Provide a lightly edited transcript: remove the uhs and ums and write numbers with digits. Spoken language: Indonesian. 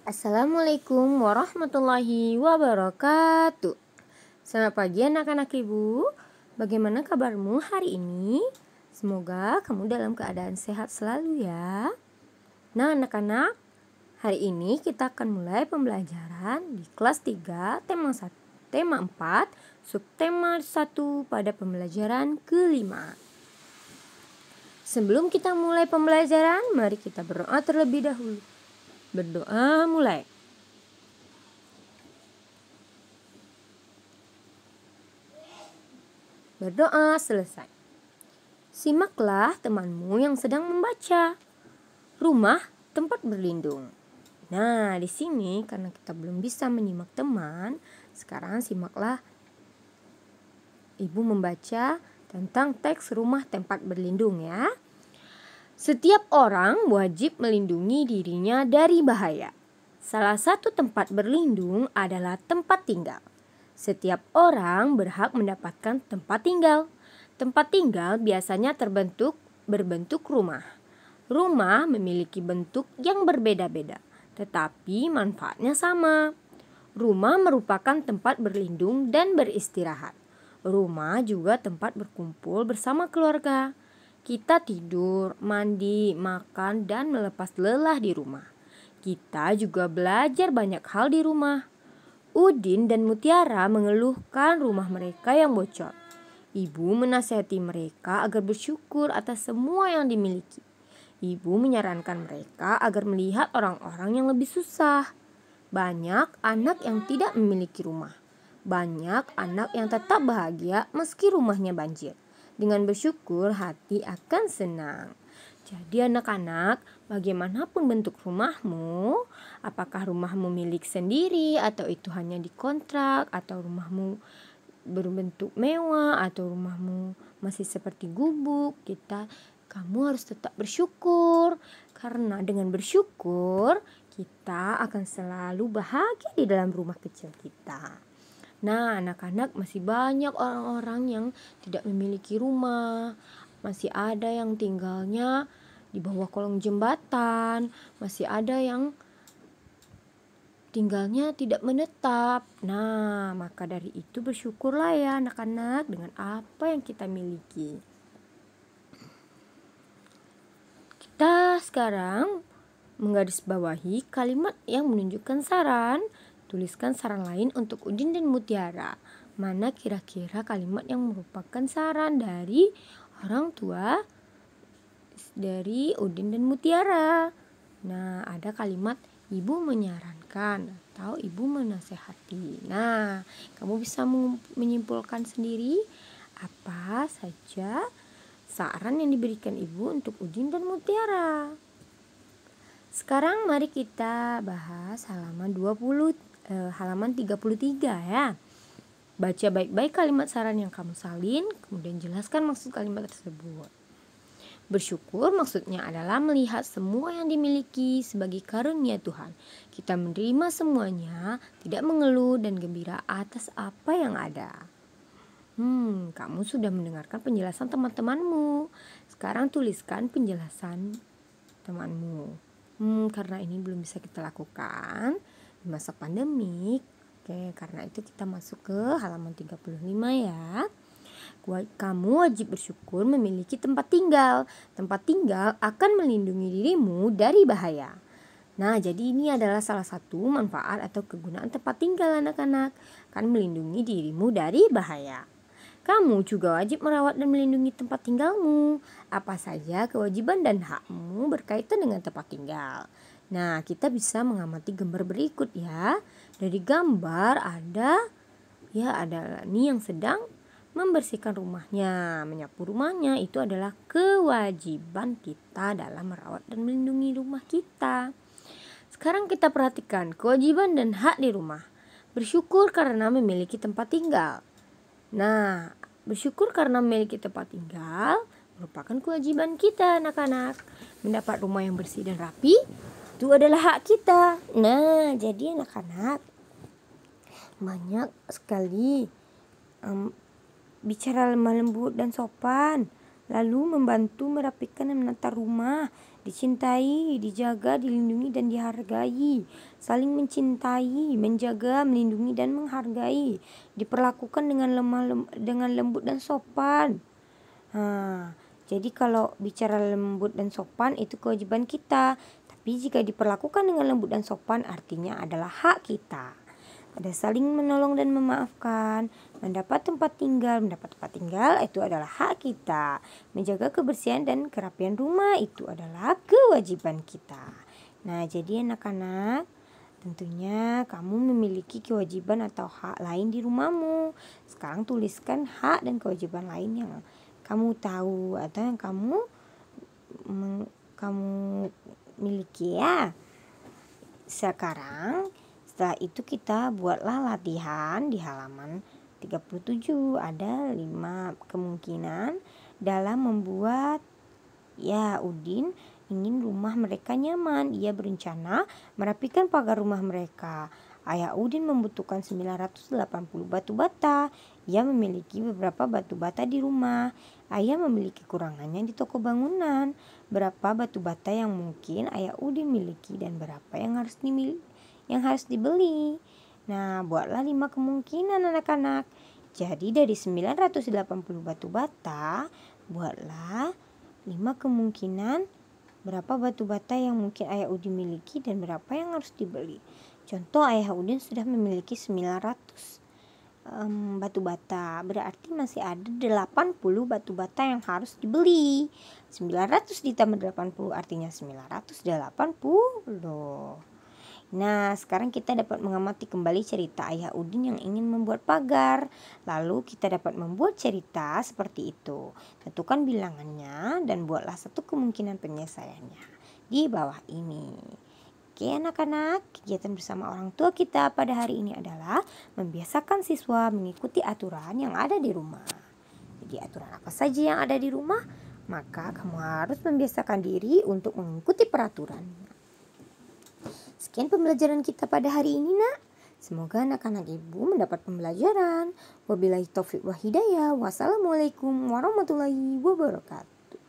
Assalamualaikum warahmatullahi wabarakatuh. Selamat pagi anak-anak ibu. Bagaimana kabarmu hari ini? Semoga kamu dalam keadaan sehat selalu ya. Nah anak-anak, hari ini kita akan mulai pembelajaran di kelas 3 tema 4 subtema 1 pada pembelajaran kelima. Sebelum kita mulai pembelajaran, mari kita berdoa terlebih dahulu. Berdoa mulai. Berdoa selesai. Simaklah temanmu yang sedang membaca. Rumah tempat berlindung. Nah, di sini karena kita belum bisa menyimak teman, sekarang simaklah ibu membaca tentang teks rumah tempat berlindung ya. Setiap orang wajib melindungi dirinya dari bahaya. Salah satu tempat berlindung adalah tempat tinggal. Setiap orang berhak mendapatkan tempat tinggal. Tempat tinggal biasanya berbentuk rumah. Rumah memiliki bentuk yang berbeda-beda, tetapi manfaatnya sama. Rumah merupakan tempat berlindung dan beristirahat. Rumah juga tempat berkumpul bersama keluarga. Kita tidur, mandi, makan, dan melepas lelah di rumah. Kita juga belajar banyak hal di rumah. Udin dan Mutiara mengeluhkan rumah mereka yang bocor. Ibu menasihati mereka agar bersyukur atas semua yang dimiliki. Ibu menyarankan mereka agar melihat orang-orang yang lebih susah. Banyak anak yang tidak memiliki rumah. Banyak anak yang tetap bahagia meski rumahnya banjir. Dengan bersyukur hati akan senang. Jadi anak-anak, bagaimanapun bentuk rumahmu, apakah rumahmu milik sendiri atau itu hanya dikontrak, atau rumahmu berbentuk mewah, atau rumahmu masih seperti gubuk, kamu harus tetap bersyukur. Karena dengan bersyukur, kita akan selalu bahagia di dalam rumah kecil kita. Nah, anak-anak, masih banyak orang-orang yang tidak memiliki rumah. Masih ada yang tinggalnya di bawah kolong jembatan. Masih ada yang tinggalnya tidak menetap. Nah, maka dari itu bersyukurlah ya anak-anak dengan apa yang kita miliki. Kita sekarang menggarisbawahi kalimat yang menunjukkan saran. Tuliskan saran lain untuk Udin dan Mutiara. Mana kira-kira kalimat yang merupakan saran dari orang tua dari Udin dan Mutiara? Nah, ada kalimat ibu menyarankan atau ibu menasehati. Nah, kamu bisa menyimpulkan sendiri apa saja saran yang diberikan ibu untuk Udin dan Mutiara. Sekarang mari kita bahas halaman 33 ya. Baca baik-baik kalimat saran yang kamu salin, kemudian jelaskan maksud kalimat tersebut. Bersyukur maksudnya adalah melihat semua yang dimiliki sebagai karunia Tuhan. Kita menerima semuanya, tidak mengeluh dan gembira atas apa yang ada. Kamu sudah mendengarkan penjelasan teman-temanmu. Sekarang tuliskan penjelasan temanmu. Karena ini belum bisa kita lakukan di masa pandemik. Oke, karena itu kita masuk ke halaman 35 ya. Kamu wajib bersyukur memiliki tempat tinggal. Tempat tinggal akan melindungi dirimu dari bahaya. Nah, jadi ini adalah salah satu manfaat atau kegunaan tempat tinggal anak-anak. Akan melindungi dirimu dari bahaya. Kamu juga wajib merawat dan melindungi tempat tinggalmu. Apa saja kewajiban dan hakmu berkaitan dengan tempat tinggal. Nah, kita bisa mengamati gambar berikut ya. Dari gambar ada Lani yang sedang membersihkan rumahnya, menyapu rumahnya. Itu adalah kewajiban kita dalam merawat dan melindungi rumah kita. Sekarang kita perhatikan kewajiban dan hak di rumah. Bersyukur karena memiliki tempat tinggal. Nah, bersyukur karena memiliki tempat tinggal merupakan kewajiban kita anak-anak. Mendapat rumah yang bersih dan rapi itu adalah hak kita. Nah, jadi anak-anak, banyak sekali bicara lemah lembut dan sopan, lalu membantu merapikan dan menata rumah. dicintai, dijaga, dilindungi, dan dihargai. Saling mencintai, menjaga, melindungi, dan menghargai. Diperlakukan dengan lembut dan sopan. Jadi kalau bicara lembut dan sopan itu kewajiban kita. Tapi jika diperlakukan dengan lembut dan sopan artinya adalah hak kita. Ada saling menolong dan memaafkan. Mendapat tempat tinggal itu adalah hak kita. Menjaga kebersihan dan kerapian rumah itu adalah kewajiban kita. Nah, jadi anak-anak, tentunya kamu memiliki kewajiban atau hak lain di rumahmu. Sekarang tuliskan hak dan kewajiban lain yang kamu tahu atau yang kamu miliki ya. Sekarang setelah itu kita buatlah latihan di halaman 37. Ada 5 kemungkinan dalam membuat Udin ingin rumah mereka nyaman. Ia berencana merapikan pagar rumah mereka. Ayah Udin membutuhkan 980 batu bata. Ia memiliki beberapa batu bata di rumah. Ayah memiliki kekurangannya di toko bangunan. Berapa batu bata yang mungkin Ayah Udin miliki dan berapa yang harus dibeli? Nah, buatlah 5 kemungkinan anak-anak. Jadi dari 980 batu bata, buatlah 5 kemungkinan berapa batu bata yang mungkin Ayah Udin miliki dan berapa yang harus dibeli. Contoh, Ayah Udin sudah memiliki 900 batu bata, berarti masih ada 80 batu bata yang harus dibeli. 900 ditambah 80 artinya 980. Nah, sekarang kita dapat mengamati kembali cerita Ayah Udin yang ingin membuat pagar. Lalu kita dapat membuat cerita seperti itu. Tentukan bilangannya dan buatlah satu kemungkinan penyelesaiannya di bawah ini. Oke anak-anak, kegiatan bersama orang tua kita pada hari ini adalah membiasakan siswa mengikuti aturan yang ada di rumah. Jadi aturan apa saja yang ada di rumah, maka kamu harus membiasakan diri untuk mengikuti peraturan. Sekian pembelajaran kita pada hari ini, nak. Semoga anak-anak ibu mendapat pembelajaran. Wabillahi taufiq wa hidayah. Wassalamualaikum warahmatullahi wabarakatuh.